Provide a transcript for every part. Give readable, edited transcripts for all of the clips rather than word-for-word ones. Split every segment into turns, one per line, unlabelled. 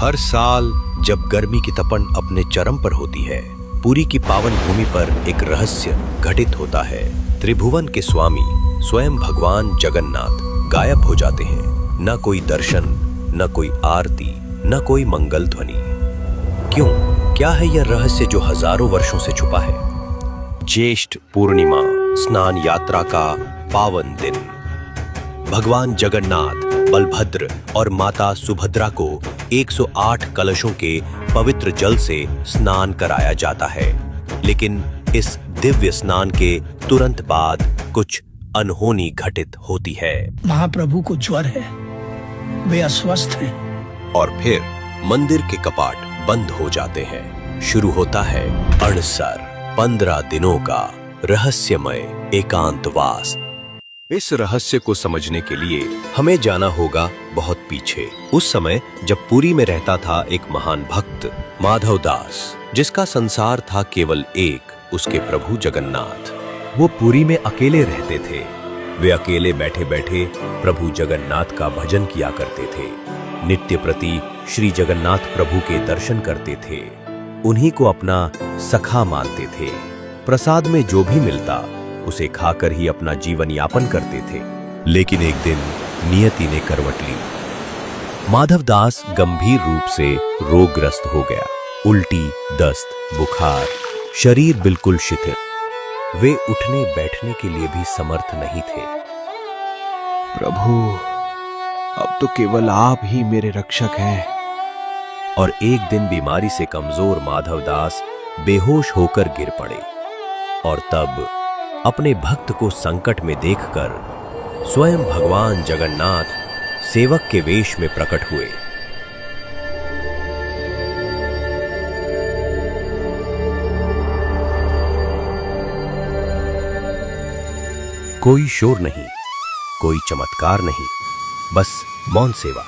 हर साल जब गर्मी की तपन अपने चरम पर होती है, पुरी की पावन भूमि पर एक रहस्य घटित होता है। त्रिभुवन के स्वामी स्वयं भगवान जगन्नाथ गायब हो जाते हैं। न कोई दर्शन, न कोई आरती, न कोई मंगल ध्वनि। क्यों? क्या है यह रहस्य जो हजारों वर्षों से छुपा है? ज्येष्ठ पूर्णिमा, स्नान यात्रा का पावन दिन। भगवान जगन्नाथ, बलभद्र और माता सुभद्रा को 108 कलशों के पवित्र जल से स्नान कराया जाता है। लेकिन इस दिव्य स्नान के तुरंत बाद कुछ अनहोनी घटित होती है।
महाप्रभु को ज्वर है, वे अस्वस्थ हैं।
और फिर मंदिर के कपाट बंद हो जाते हैं। शुरू होता है अणसर, 15 दिनों का रहस्यमय एकांतवास। इस रहस्य को समझने के लिए हमें जाना होगा बहुत पीछे, उस समय जब पुरी में रहता था एक महान भक्त माधव दास, जिसका संसार था केवल एक, उसके प्रभु जगन्नाथ। वो पुरी में अकेले रहते थे। वे अकेले बैठे बैठे प्रभु जगन्नाथ का भजन किया करते थे। नित्य प्रति श्री जगन्नाथ प्रभु के दर्शन करते थे। उन्हीं को अपना सखा मानते थे। प्रसाद में जो भी मिलता उसे खाकर ही अपना जीवन यापन करते थे। लेकिन एक दिन नियति ने करवट ली। माधव दास गंभीर रूप से रोगग्रस्त हो गया। उल्टी, दस्त, बुखार, शरीर बिल्कुल शिथिल। वे उठने बैठने के लिए भी समर्थ नहीं थे।
प्रभु, अब तो केवल आप ही मेरे रक्षक हैं।
और एक दिन बीमारी से कमजोर माधव दास बेहोश होकर गिर पड़े। और तब अपने भक्त को संकट में देखकर स्वयं भगवान जगन्नाथ सेवक के वेश में प्रकट हुए। कोई शोर नहीं, कोई चमत्कार नहीं, बस मौन सेवा।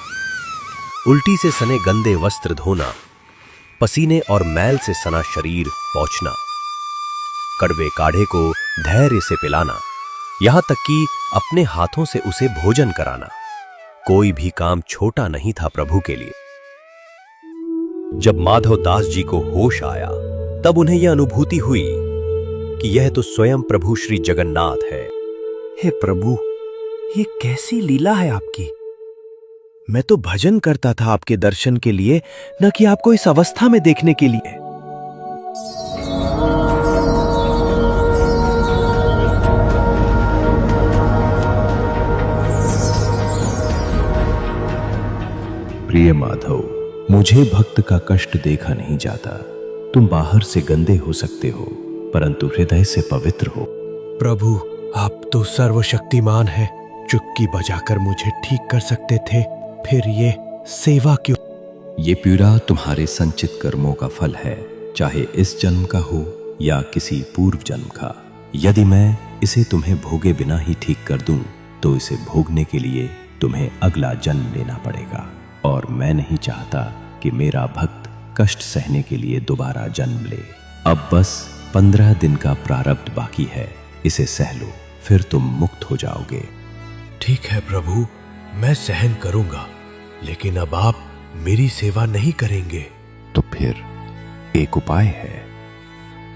उल्टी से सने गंदे वस्त्र धोना, पसीने और मैल से सना शरीर पोंछना, कड़वे काढ़े को धैर्य से पिलाना, यहां तक कि अपने हाथों से उसे भोजन कराना। कोई भी काम छोटा नहीं था प्रभु के लिए। जब माधव दास जी को होश आया, तब उन्हें यह अनुभूति हुई कि यह तो स्वयं प्रभु श्री जगन्नाथ है।
हे प्रभु, ये कैसी लीला है आपकी। मैं तो भजन करता था आपके दर्शन के लिए, न कि आपको इस अवस्था में देखने के लिए।
प्रिय माधव, मुझे भक्त का कष्ट देखा नहीं जाता। तुम बाहर से गंदे हो सकते हो, परंतु हृदय से पवित्र हो।
प्रभु, आप तो सर्वशक्तिमान हैं। चुटकी बजाकर मुझे ठीक कर सकते थे, फिर ये सेवा क्यों?
ये पीड़ा तुम्हारे संचित कर्मों का फल है, चाहे इस जन्म का हो या किसी पूर्व जन्म का। यदि मैं इसे तुम्हें भोगे बिना ही ठीक कर दूं, तो इसे भोगने के लिए तुम्हें अगला जन्म लेना पड़ेगा। और मैं नहीं चाहता कि मेरा भक्त कष्ट सहने के लिए दोबारा जन्म ले। अब बस 15 दिन का प्रारब्ध बाकी है, इसे सह लो, फिर तुम मुक्त हो जाओगे।
ठीक है प्रभु, मैं सहन करूंगा, लेकिन अब आप मेरी सेवा नहीं करेंगे।
तो फिर एक उपाय है।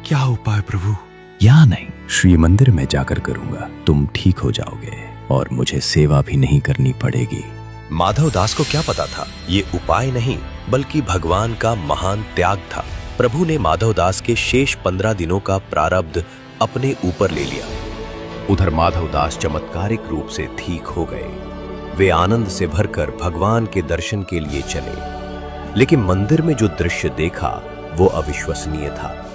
क्या उपाय प्रभु?
यहाँ नहीं, श्री मंदिर में जाकर करूंगा। तुम ठीक हो जाओगे और मुझे सेवा भी नहीं करनी पड़ेगी।
माधव दास को क्या पता था, ये उपाय नहीं बल्कि भगवान का महान त्याग था। प्रभु ने माधव दास के शेष 15 दिनों का प्रारब्ध अपने ऊपर ले लिया। उधर माधव दास चमत्कारिक रूप से ठीक हो गए। वे आनंद से भरकर भगवान के दर्शन के लिए चले। लेकिन मंदिर में जो दृश्य देखा वो अविश्वसनीय था।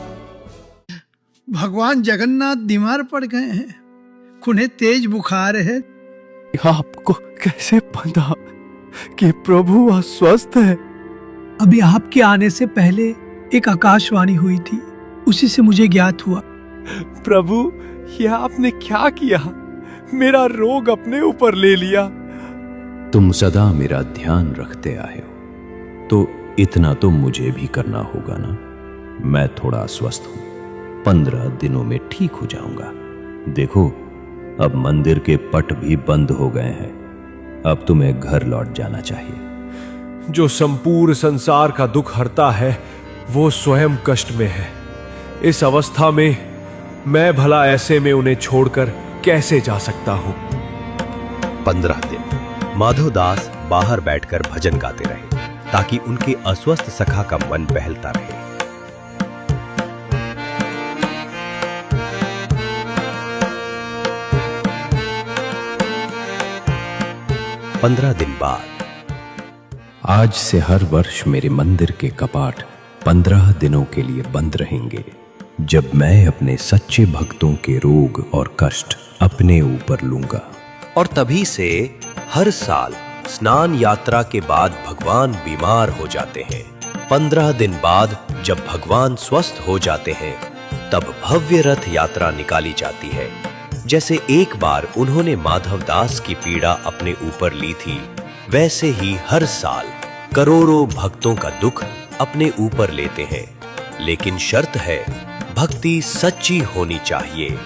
भगवान जगन्नाथ बीमार पड़ गए हैं, उन्हें तेज बुखार है।
आपको कैसे पता कि प्रभु अस्वस्थ है?
अभी आपके आने से पहले एक आकाशवाणी हुई थी, उसी से मुझे ज्ञात हुआ।
प्रभु, यह आपने क्या किया? मेरा रोग अपने ऊपर ले लिया।
तुम सदा मेरा ध्यान रखते आए हो, तो इतना तो मुझे भी करना होगा ना। मैं थोड़ा अस्वस्थ हूं, 15 दिनों में ठीक हो जाऊंगा। देखो, अब मंदिर के पट भी बंद हो गए हैं। अब तुम्हें घर लौट जाना चाहिए।
जो संपूर्ण संसार का दुख हरता है वो स्वयं कष्ट में है। इस अवस्था में मैं भला ऐसे में उन्हें छोड़कर कैसे जा सकता हूं।
15 दिन माधवदास बाहर बैठकर भजन गाते रहे ताकि उनके अस्वस्थ सखा का मन बहलता रहे। 15 दिन बाद
आज से हर वर्ष मेरे मंदिर के कपाट 15 दिनों के लिए बंद रहेंगे, जब मैं अपने सच्चे भक्तों के रोग और कष्ट अपने ऊपर लूंगा।
और तभी से हर साल स्नान यात्रा के बाद भगवान बीमार हो जाते हैं। 15 दिन बाद जब भगवान स्वस्थ हो जाते हैं तब भव्य रथ यात्रा निकाली जाती है। जैसे एक बार उन्होंने माधवदास की पीड़ा अपने ऊपर ली थी, वैसे ही हर साल करोड़ों भक्तों का दुख अपने ऊपर लेते हैं। लेकिन शर्त है, भक्ति सच्ची होनी चाहिए।